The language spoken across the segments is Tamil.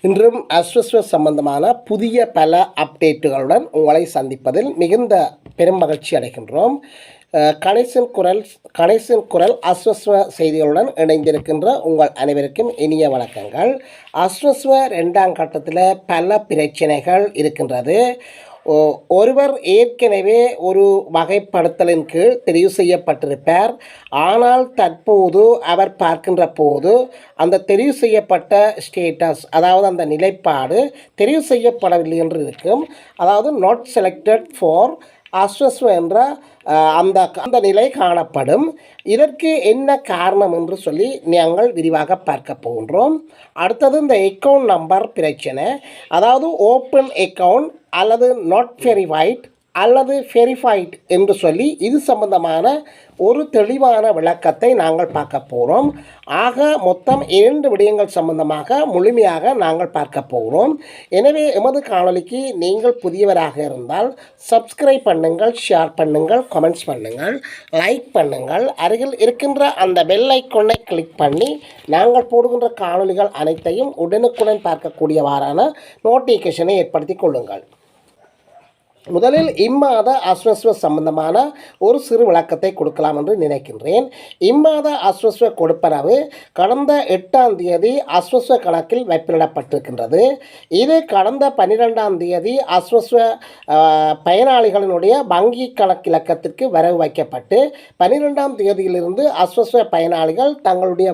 இன்றும் அஸ்வஸ்வ சம்பந்தமான புதிய பல அப்டேட்டுகளுடன் உங்களை சந்திப்பதில் மிகுந்த பெரும் மகிழ்ச்சி அடைகின்றோம். கணேசன் குரல் அஸ்வஸ்வ செய்திகளுடன் இணைந்திருக்கின்ற உங்கள் அனைவருக்கும் இனிய வணக்கங்கள். அஸ்வஸ்வ 2ஆம் கட்டத்தில் பல பிரச்சனைகள் இருக்கின்றது. ஒருவர் ஏற்கனவே ஒரு வகைப்படுத்தலின் கீழ் தெரிவு செய்யப்பட்டிருப்பார். ஆனால் தற்போது அவர் பார்க்கின்ற போது அந்த தெரிவு செய்யப்பட்ட ஸ்டேட்டஸ், அதாவது அந்த நிலைப்பாடு தெரிவு செய்யப்படவில்லை என்று இருக்கும். அதாவது நாட் செலக்டட் ஃபார் அஸ்வஸ்வ என்ற அந்த நிலை காணப்படும். இதற்கு என்ன காரணம் என்று சொல்லி நாங்கள் விரிவாக பார்க்க போகின்றோம். அடுத்தது இந்த அக்கௌண்ட் நம்பர் பிரச்சனை. அதாவது ஓப்பன் அக்கௌண்ட் அல்லது நாட் வெரிஃபைட் அல்லது வெரிஃபைட் என்று சொல்லி இது சம்பந்தமான ஒரு தெளிவான விளக்கத்தை நாங்கள் பார்க்க போகிறோம். ஆக மொத்தம் 2 விடயங்கள் சம்பந்தமாக முழுமையாக நாங்கள் பார்க்க போகிறோம். எனவே எமது காணொலிக்கு நீங்கள் புதியவராக இருந்தால் சப்ஸ்கிரைப் பண்ணுங்கள், ஷேர் பண்ணுங்கள், கமெண்ட்ஸ் பண்ணுங்கள், லைக் பண்ணுங்கள். அருகில் இருக்கின்ற அந்த பெல் ஐக்கானை கிளிக் பண்ணி நாங்கள் போடுகின்ற காணொலிகள் அனைத்தையும் உடனுக்குடன் பார்க்கக்கூடியவாறான நோட்டிஃபிகேஷனை ஏற்படுத்தி கொள்ளுங்கள். முதலில் இம்மாத அஸ்வஸ்வ சம்பந்தமான ஒரு சிறு விளக்கத்தை கொடுக்கலாம் என்று நினைக்கின்றேன். இம்மாத அஸ்வஸ்வ கொடுப்பனவு கடந்த 8ஆம் தேதி அஸ்வஸ்வ கணக்கில் வைப்பிடப்பட்டிருக்கின்றது. இது கடந்த 12ஆம் தேதி அஸ்வஸ்வ பயனாளிகளினுடைய வங்கி கணக்கிலக்கத்திற்கு வரவு வைக்கப்பட்டு 12ஆம் தேதியிலிருந்து அஸ்வஸ்வ பயனாளிகள் தங்களுடைய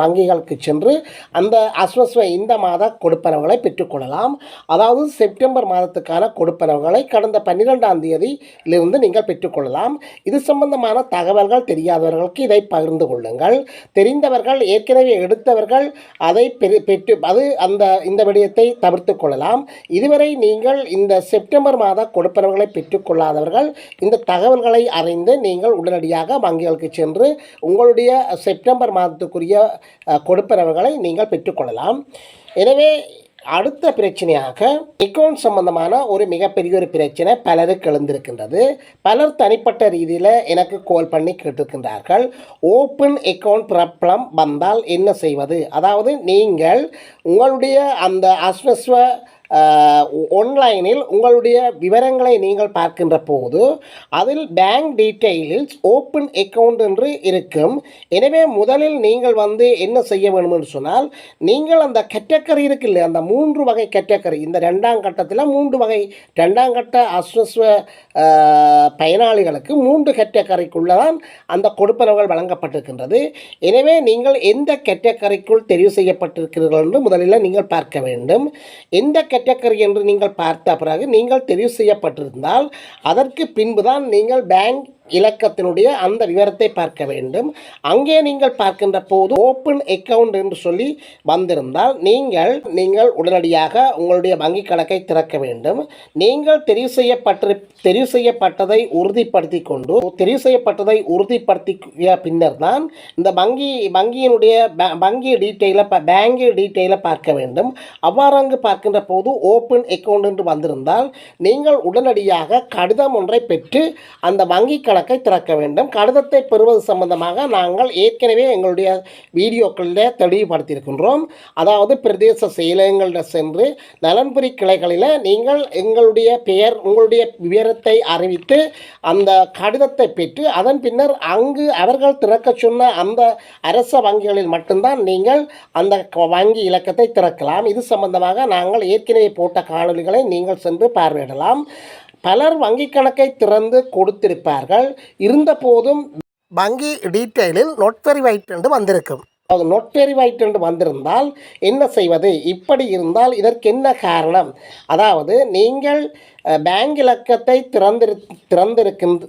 வங்கிகளுக்கு சென்று அந்த அஸ்வஸ்வ இந்த மாத கொடுப்பனவுகளை பெற்றுக்கொள்ளலாம். அதாவது செப்டம்பர் மாதத்துக்கான கொடுப்பனவுகளை கடந்த 12ஆம் தேதியிலிருந்து நீங்கள் பெற்றுக்கொள்ளலாம். இது சம்பந்தமான தகவல்கள் தெரியாதவர்களுக்கு இதை பகிர்ந்து கொள்ளுங்கள். தெரிந்தவர்கள் ஏற்கனவே எடுத்தவர்கள் அதை பெற்று இந்த விடயத்தை தவிர்த்து கொள்ளலாம். இதுவரை நீங்கள் இந்த செப்டம்பர் மாத கொடுப்பனவுகளை பெற்றுக்கொள்ளாதவர்கள் இந்த தகவல்களை அறிந்து நீங்கள் உடனடியாக வங்கிகளுக்கு சென்று உங்களுடைய செப்டம்பர் மாதத்துக்குரிய கொடுப்பனவுகளை நீங்கள் பெற்றுக்கொள்ளலாம். எனவே அடுத்த பிரச்சனையாக அக்கௌண்ட் சம்பந்தமான ஒரு மிகப்பெரிய ஒரு பிரச்சனை பலருக்கு எழுந்திருக்கின்றது. பலர் தனிப்பட்ட ரீதியில் எனக்கு கால் பண்ணி கேட்டிருக்கின்றார்கள். ஓப்பன் அக்கௌண்ட் ப்ராப்ளம் வந்தால் என்ன செய்வது? அதாவது நீங்கள் உங்களுடைய அந்த அஸ்வஸ்வ ஆன்லைனில் உங்களுடைய விவரங்களை நீங்கள் பார்க்கின்ற போது அதில் பேங்க் டீட்டெயில்ஸ் ஓப்பன் அக்கௌண்ட் என்று இருக்கும். எனவே முதலில் நீங்கள் என்ன செய்ய வேண்டும் என்று சொன்னால், நீங்கள் அந்த கேட்டகரி இருக்கு இல்லை, அந்த 3 வகை கேட்டகரி, இந்த 2ஆம் கட்டத்தில் 3 வகை 2ஆம் கட்ட அஸ்வஸ்வ பயனாளிகளுக்கு 3 கேட்டகரிக்குள்ளதான் அந்த கொடுப்பனவுகள் வழங்கப்பட்டிருக்கின்றது. எனவே நீங்கள் எந்த கேட்டகரிக்குள் தெரிவு செய்யப்பட்டிருக்கிறீர்கள் என்று முதலில் நீங்கள் பார்க்க வேண்டும். எந்த கேட்டகரி என்று நீங்கள் பார்த்த பிறகு நீங்கள் தெரிவு செய்யப்பட்டிருந்தால் அதற்கு பின்புதான் நீங்கள் பேங்க் இலக்கத்தினுடைய அந்த விவரத்தை பார்க்க வேண்டும். அங்கே நீங்கள் பார்க்கின்ற போது ஓப்பன் அக்கவுண்ட் என்று சொல்லி வந்திருந்தால் நீங்கள் உடனடியாக உங்களுடைய வங்கி கணக்கை திறக்க வேண்டும். நீங்கள் தெரிவு செய்யப்பட்டதை உறுதிப்படுத்திய பின்னர் தான் இந்த வங்கியினுடைய பேங்க் டீட்டெயிலை பார்க்க வேண்டும். அவ்வாறு அங்கு பார்க்கின்ற போது ஓப்பன் அக்கவுண்ட் என்று வந்திருந்தால் நீங்கள் உடனடியாக கடிதம் ஒன்றை பெற்று அந்த வங்கி கணக்கை திறக்க வேண்டும். கடிதத்தை பெறுவது சம்பந்தமாக நாங்கள் ஏற்கனவே எங்களுடைய வீடியோக்களில் தெளிவுபடுத்தியிருக்கின்றோம். அதாவது பிரதேச செயலகங்களில் சென்று நலன்புரி கிளைகளில் நீங்கள் எங்களுடைய பெயர், உங்களுடைய விவரத்தை அறிவித்து அந்த கடிதத்தை பெற்று அதன் பின்னர் அங்கு அவர்கள் திறக்க சொன்ன அந்த அரச வங்கிகளில் மட்டும்தான் நீங்கள் அந்த வங்கி இலக்கத்தை திறக்கலாம். இது சம்பந்தமாக நாங்கள் ஏற்கனவே போட்ட காணொலிகளை நீங்கள் சென்று பார்வையிடலாம். பலர் வங்கி கணக்கை திறந்து கொடுத்திருப்பார்கள். இருந்த போதும் வங்கி டீட்டெயிலில் நாட் வெரிஃபைட் என்று வந்திருக்கும். அது நாட் வெரிஃபைட் என்று வந்திருந்தால் என்ன செய்வது? இப்படி இருந்தால் இதற்கு என்ன காரணம்? அதாவது நீங்கள் பேங்க் இலக்கத்தை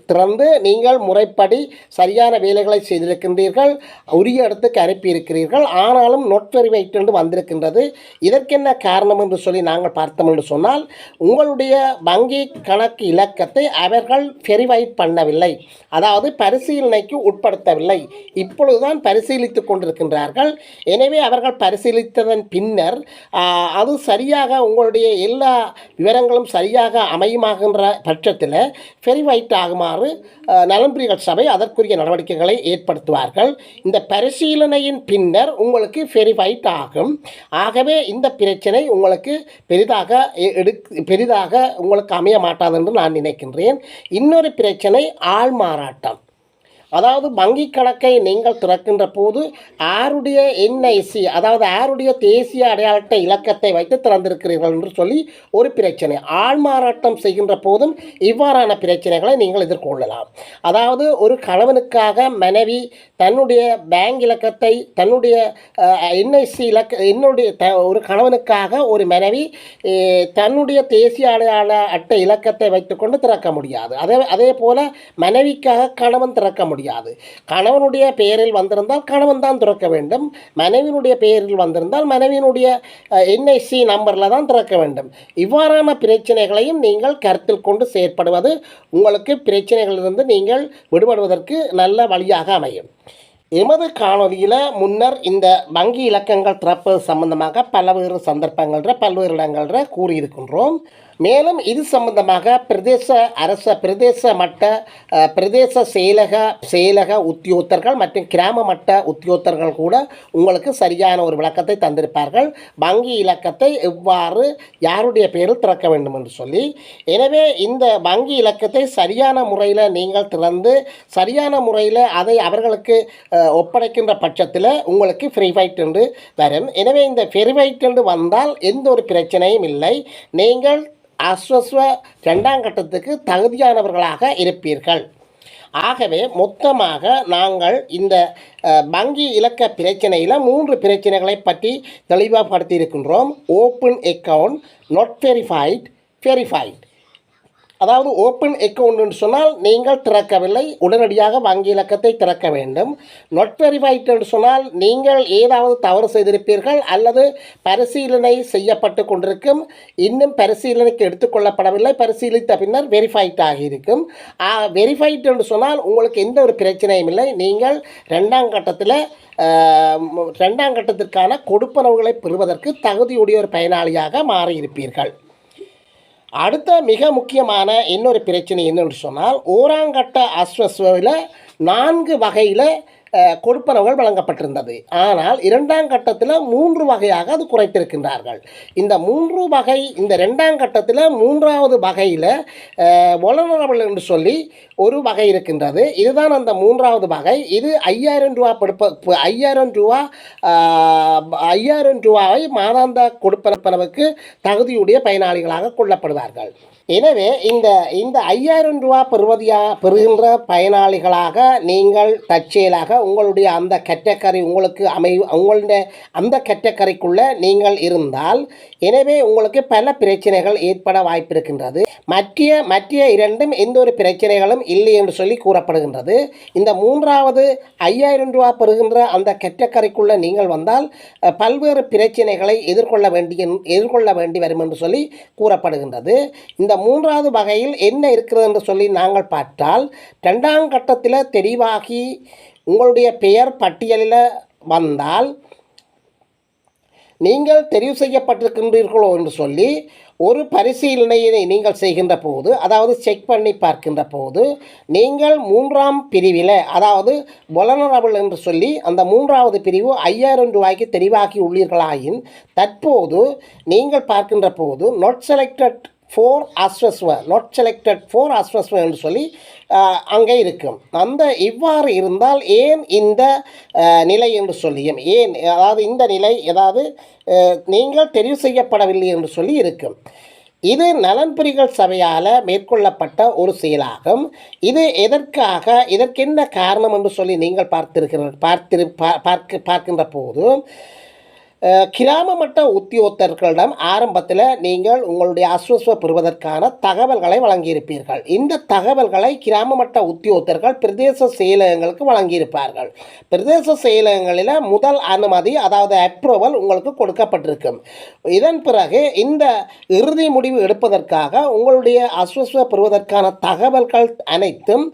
திறந்து நீங்கள் முறைப்படி சரியான வேலைகளை செய்திருக்கின்றீர்கள், உரிய இடத்துக்கு அனுப்பியிருக்கிறீர்கள். ஆனாலும் நாட் வெரிஃபைட் என்று வந்திருக்கின்றது. இதற்கென்ன காரணம் என்று சொல்லி நாங்கள் பார்த்தோம் என்று சொன்னால், உங்களுடைய வங்கி கணக்கு இலக்கத்தை அவர்கள் வெரிஃபைட் பண்ணவில்லை, அதாவது பரிசீலனைக்கு உட்படுத்தவில்லை. இப்பொழுதுதான் பரிசீலித்து கொண்டிருக்கின்றார்கள். எனவே அவர்கள் பரிசீலித்ததன் பின்னர் அது சரியாக உங்களுடைய எல்லா விவரங்களும் சரியாக அமையுமாகின்ற பட்சத்தில் வெரிஃபைட் ஆகுமாறு நலன்புரிகள் சபை அதற்குரிய நடவடிக்கைகளை ஏற்படுத்துவார்கள். இந்த பரிசீலனையின் பின்னர் உங்களுக்கு வெரிஃபைட் ஆகும். ஆகவே இந்த பிரச்சனை உங்களுக்கு பெரிதாக உங்களுக்கு அமைய மாட்டாது என்று நான் நினைக்கின்றேன். இன்னொரு பிரச்சனை ஆள்மாறாட்டம். அதாவது வங்கி கணக்கை நீங்கள் திறக்கின்ற போது யாருடைய என்ஐசி, அதாவது யாருடைய தேசிய அடையாள அட்டை இலக்கத்தை வைத்து திறந்திருக்கிறீர்கள் என்று சொல்லி ஒரு பிரச்சனை. ஆள்மாறாட்டம் செய்கின்ற போதும் இவ்வாறான பிரச்சனைகளை நீங்கள் எதிர்கொள்ளலாம். அதாவது ஒரு கணவனுக்காக மனைவி தன்னுடைய பேங்க் இலக்கத்தை, தன்னுடைய என்ஐசி ஒரு கணவனுக்காக ஒரு மனைவி தன்னுடைய தேசிய அடையாள அட்டை இலக்கத்தை வைத்துக்கொண்டு திறக்க முடியாது. அதே போல மனைவிக்காக கணவன் திறக்க முடியாது. கணவனுடைய பெயரில் வந்திருந்தால் கணவன் தான் திறக்க வேண்டும். மனைவியினுடைய பெயரில் வந்திருந்தால் மனைவியினுடைய என்ஐசி நம்பரில் தான் திறக்க வேண்டும். இவ்வாறான பிரச்சனைகளையும் நீங்கள் கருத்தில் கொண்டு செயற்படுவது உங்களுக்கு பிரச்சனைகளிலிருந்து நீங்கள் விடுபடுவதற்கு நல்ல வழியாக அமையும். எமது காணொலியில் முன்னர் இந்த வங்கி இலக்கங்கள் திறப்பது சம்பந்தமாக பல்வேறு சந்தர்ப்பங்களில் பல்வேறு இடங்களில் கூறியிருக்கின்றோம். மேலும் இது சம்பந்தமாக பிரதேச மட்ட பிரதேச செயலக உத்தியோகத்தர்கள் மற்றும் கிராம மட்ட உத்தியோகத்தர்கள் கூட உங்களுக்கு சரியான ஒரு விளக்கத்தை தந்திருப்பார்கள். வங்கி இலக்கத்தை எவ்வாறு யாருடைய பேரில் திறக்க வேண்டும் என்று சொல்லி. எனவே இந்த வங்கி இலக்கத்தை சரியான முறையில் நீங்கள் திறந்து சரியான முறையில் அதை அவர்களுக்கு ஒப்படைக்கின்ற பட்சத்தில் உங்களுக்கு வெரிஃபைட் என்று வரும். எனவே இந்த வெரிஃபைட் என்று வந்தால் எந்த ஒரு பிரச்சனையும் இல்லை. நீங்கள் அஸ்வஸ்வ 2ஆம் கட்டத்துக்கு தகுதியானவர்களாக இருப்பீர்கள். ஆகவே மொத்தமாக நாங்கள் இந்த வங்கி இலக்க பிரச்சனையில் 3 பிரச்சனைகளை பற்றி தெளிவாகப்படுத்தி இருக்கின்றோம். Open account, not verified. அதாவது ஓப்பன் அக்கவுண்ட் என்று சொன்னால் நீங்கள் திறக்கவில்லை, உடனடியாக வங்கி இலக்கத்தை திறக்க வேண்டும். நாட் வெரிஃபைட் என்று சொன்னால் நீங்கள் ஏதாவது தவறு செய்திருப்பீர்கள் அல்லது பரிசீலனை செய்யப்பட்டு கொண்டிருக்கும், இன்னும் பரிசீலனைக்கு எடுத்துக்கொள்ளப்படவில்லை, பரிசீலித்த பின்னர் வெரிஃபைட் ஆகியிருக்கும். வெரிஃபைட் என்று சொன்னால் உங்களுக்கு எந்த ஒரு பிரச்சனையும் இல்லை. நீங்கள் 2ஆம் கட்டத்திற்கான கொடுப்பனவுகளை பெறுவதற்கு தகுதியுடைய ஒரு பயனாளியாக மாறியிருப்பீர்கள். அடுத்த மிக முக்கியமான இன்னொரு பிரச்சனை என்னென்று சொன்னால், 1ஆம் கட்ட அஸ்வஸ்வில் 4 வகையில் கொடுப்பனவுகள் வழங்கப்பட்டிருந்தது. ஆனால் 2ஆம் கட்டத்தில் 3 வகையாக அது குறைத்திருக்கின்றார்கள். இந்த 2ஆம் கட்டத்தில் 3வது வகையில் வொலனரபிள் என்று சொல்லி ஒரு வகை இருக்கின்றது. இதுதான் அந்த 3வது வகை. இது 5000 ரூபாவை மாதாந்த கொடுப்பனவுக்கு தகுதியுடைய பயனாளிகளாக கொள்ளப்படுவார்கள். எனவே இந்த 5000 ரூபா பெறுகின்ற பயனாளிகளாக நீங்கள் தற்செயலாக உங்களுடைய அந்த கேட்டகரி உங்களுடைய அந்த கேட்டகரிக்குள்ளே நீங்கள் இருந்தால், எனவே உங்களுக்கு பல பிரச்சனைகள் ஏற்பட வாய்ப்பு இருக்கின்றது. மற்ற 2ம் எந்த ஒரு பிரச்சனைகளும் இல்லை என்று சொல்லி கூறப்படுகின்றது. இந்த 3வது 5000 ரூபா பெறுகின்ற அந்த கேட்டகரிக்குள்ளே நீங்கள் வந்தால் பல்வேறு பிரச்சனைகளை எதிர்கொள்ள வேண்டி வரும் என்று சொல்லி கூறப்படுகின்றது. இந்த 3வது வகையில் என்ன இருக்கிறது என்று சொல்லி நாங்கள் பார்த்தால், 2ஆம் கட்டத்தில் தெளிவாகி உங்களுடைய பெயர் பட்டியலில் வந்தால் நீங்கள் தெரிவு செய்யப்பட்டிருக்கின்றீர்களோ என்று சொல்லி ஒரு பரிசீலனையை நீங்கள் செய்கின்ற போது, அதாவது செக் பண்ணி பார்க்கின்ற போது, நீங்கள் 3ஆம் பிரிவில், அதாவது வொலனரபிள் என்று சொல்லி அந்த 3வது பிரிவு 5000 ரூபாய்க்கு தெரிவாகி உள்ளீர்களாயின், தற்போது நீங்கள் பார்க்கின்ற போது நாட் செலக்டட் ஃபார் அஸ்வஸ்வ என்று சொல்லி அங்கே இருக்கும். இவ்வாறு இருந்தால் ஏன் இந்த நிலை என்று சொல்லியும், அதாவது இந்த நிலை நீங்கள் தெரிவு செய்யப்படவில்லை என்று சொல்லி இருக்கும். இது நலன்புரிகள் சபையால் மேற்கொள்ளப்பட்ட ஒரு செயலாகும். இது இதற்கென்ன காரணம் என்று சொல்லி நீங்கள் பார்க்கின்ற போது, கிராம மட்ட உத்தியோகத்தர்களிடம் ஆரம்பத்தில் நீங்கள் உங்களுடைய அஸ்வஸ்வ பெறுவதற்கான தகவல்களை வழங்கியிருப்பீர்கள். இந்த தகவல்களை கிராம மட்ட உத்தியோகத்தர்கள் பிரதேச செயலகங்களுக்கு வழங்கியிருப்பார்கள். பிரதேச செயலகங்களில் முதல் அனுமதி, அதாவது அப்ரூவல் உங்களுக்கு கொடுக்கப்பட்டிருக்கும். இதன் பிறகு இந்த இறுதி முடிவு எடுப்பதற்காக உங்களுடைய அஸ்வஸ்வ பெறுவதற்கான தகவல்கள் அனைத்தும்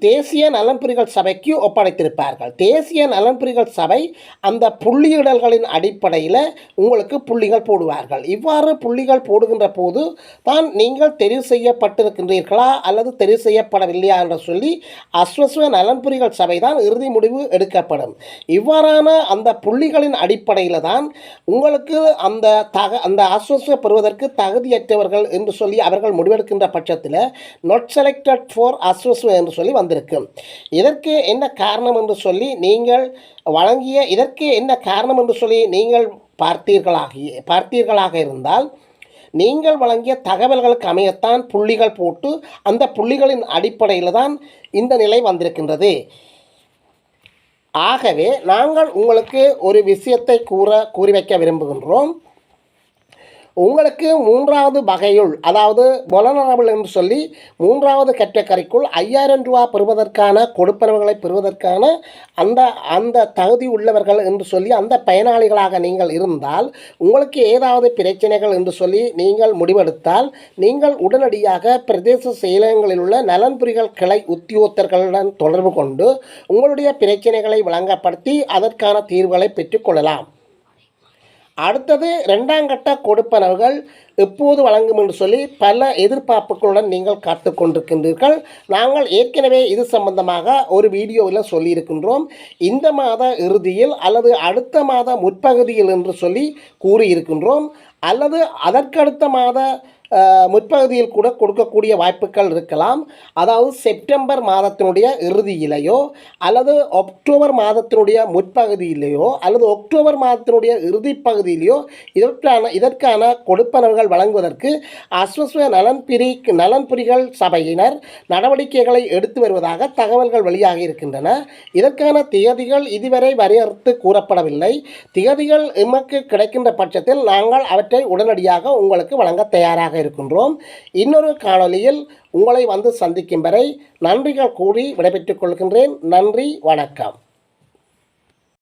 தேசிய நலன்புரிகள் சபைக்கு ஒப்படைத்திருப்பார்கள். தேசிய தேசிய நலன்புரிகள் சபை அந்த புள்ளியிடல்களின் அடிப்படையில் உங்களுக்கு புள்ளிகள் போடுவார்கள். இவ்வாறு புள்ளிகள் போடுகின்ற போது தான் நீங்கள் தெரிவு செய்யப்பட்டிருக்கின்றீர்களா அல்லது தெரிவு செய்யப்படவில்லையா என்று சொல்லி அஸ்வஸ்வ நலன்புரிகள் சபை தான் இறுதி முடிவு எடுக்கப்படும். இவ்வாறான அந்த புள்ளிகளின் அடிப்படையில் தான் உங்களுக்கு அந்த அஸ்வஸ்வ பெறுவதற்கு தகுதியற்றவர்கள் என்று சொல்லி அவர்கள் முடிவெடுக்கின்ற பட்சத்தில் நாட் செலக்டட் ஃபார் அஸ்வஸ்வ என்று சொல்லி வந்திருக்கும். இதற்கு என்ன காரணம் என்று சொல்லி நீங்கள் நீங்கள் பார்த்தீர்களாக இருந்தால் நீங்கள் வழங்கிய தகவல்களுக்கு அமையத்தான் புள்ளிகள் போட்டு அந்த புள்ளிகளின் அடிப்படையில் தான் இந்த நிலை வந்திருக்கின்றது. ஆகவே நாங்கள் உங்களுக்கு ஒரு விஷயத்தை கூறி வைக்க விரும்புகின்றோம். உங்களுக்கு 3வது வகையுள், அதாவது வொலனரபிள் என்று சொல்லி 3வது கேட்டகரிக்குள் 5000 ரூபா பெறுவதற்கான கொடுப்பனவுகளை பெறுவதற்கான அந்த தகுதி உள்ளவர்கள் என்று சொல்லி அந்த பயனாளிகளாக நீங்கள் இருந்தால், உங்களுக்கு ஏதாவது பிரச்சனைகள் என்று சொல்லி நீங்கள் முடிவெடுத்தால், நீங்கள் உடனடியாக பிரதேச செயலகங்களில் உள்ள நலன்புரிகள் கிளை உத்தியோகத்தர்களுடன் தொடர்பு கொண்டு உங்களுடைய பிரச்சனைகளை வழங்கப்படுத்தி அதற்கான தீர்வுகளை பெற்றுக்கொள்ளலாம். அடுத்தது 2ஆம் கட்ட கொடுப்பனவுகள் எப்போது வழங்கும் என்று சொல்லி பல எதிர்பார்ப்புகளுடன் நீங்கள் காத்துக்கொண்டிருக்கின்றீர்கள். நாங்கள் ஏற்கனவே இது சம்பந்தமாக ஒரு வீடியோவில் சொல்லியிருக்கின்றோம். இந்த மாத இறுதியில் அல்லது அடுத்த மாத முற்பகுதியில் என்று சொல்லி கூறியிருக்கின்றோம். அல்லது அதற்கடுத்த மாத முற்பகுதியில் கூட கொடுக்கக்கூடிய வாய்ப்புகள் இருக்கலாம். அதாவது செப்டம்பர் மாதத்தினுடைய இறுதியிலேயோ அல்லது அக்டோபர் மாதத்தினுடைய முற்பகுதியிலேயோ அல்லது அக்டோபர் மாதத்தினுடைய இறுதி பகுதியிலேயோ இதற்கான கொடுப்பனவுகள் வழங்குவதற்கு அஸ்வஸ்வ நலன்புரிகள் சபையினர் நடவடிக்கைகளை எடுத்து வருவதாக தகவல்கள் வெளியாகி இருக்கின்றன. இதற்கான திகதிகள் இதுவரை வரையறுத்து கூறப்படவில்லை. திகதிகள் எமக்கு கிடைக்கின்ற பட்சத்தில் நாங்கள் அவற்றை உடனடியாக உங்களுக்கு வழங்க தயாராக இருக்கின்றோம். இன்னொரு காணொளியில் உங்களை வந்து சந்திக்கும் வரை நன்றிகள் கூறி விடைபெற்றுக் கொள்கின்றேன். நன்றி, வணக்கம்.